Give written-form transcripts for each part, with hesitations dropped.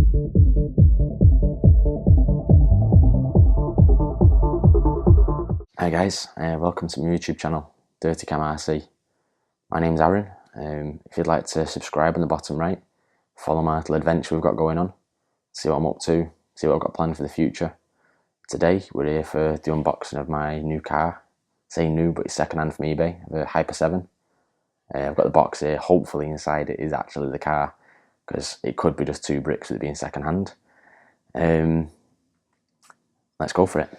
Hi guys, welcome to my YouTube channel, Dirty Cam RC. My name's Aaron. If you'd like to subscribe on the bottom right, follow my little adventure we've got going on, see what I'm up to, see what I've got planned for the future. Today we're here for the unboxing of my new car. Say new, but it's second hand from eBay, the Hyper 7. I've got the box here. Hopefully inside it is actually the car, because it could be just two bricks with it being second hand. Let's go for it.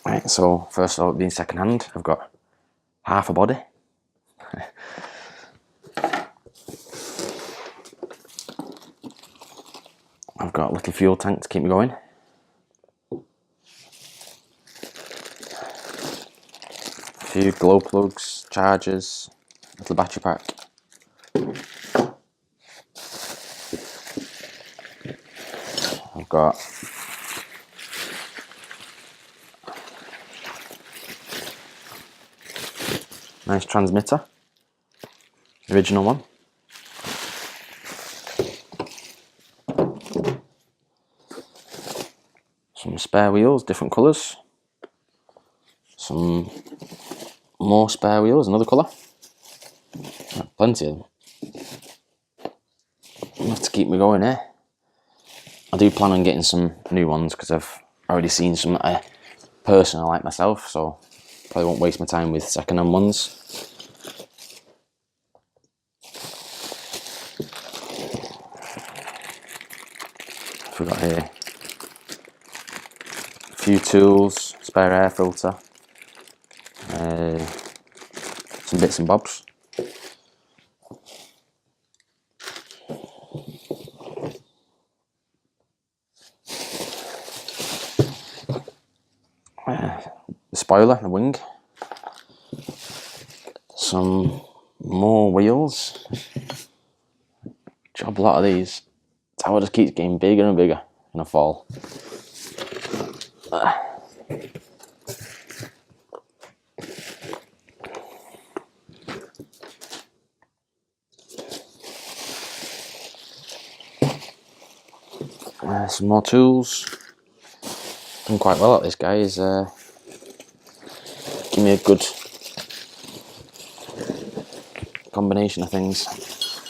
Right, so first of all, being second hand, I've got half a body. I've got a little fuel tank to keep me going. A few glow plugs, chargers, little battery pack. I've got nice transmitter, original one. Some spare wheels, different colours. Some more spare wheels, another colour. Plenty of them. Enough to keep me going here. I do plan on getting some new ones because I've already seen some that I personally like myself, so probably won't waste my time with second hand ones. What have we got here? A few tools, spare air filter, some bits and bobs. The spoiler, the wing. Some more wheels. Job a lot of these. The tower just keeps getting bigger and bigger in a fall. Some more tools. Done quite well at this, guy. He's give me a good combination of things.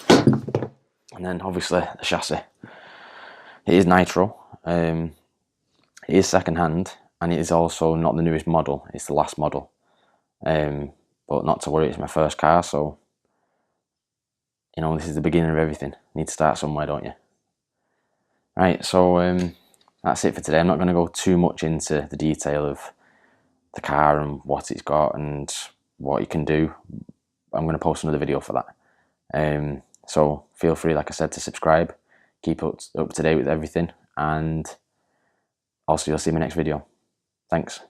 And then obviously the chassis. It is nitro. It is second hand, and it is also not the newest model. It's the last model. But not to worry, it's my first car, so you know, this is the beginning of everything. Need to start somewhere, don't you? Right, so that's it for today. I'm not going to go too much into the detail of the car and what it's got and what you can do. I'm going to post another video for that. So feel free, like I said, to subscribe, keep up to date with everything, and also you'll see my next video. Thanks.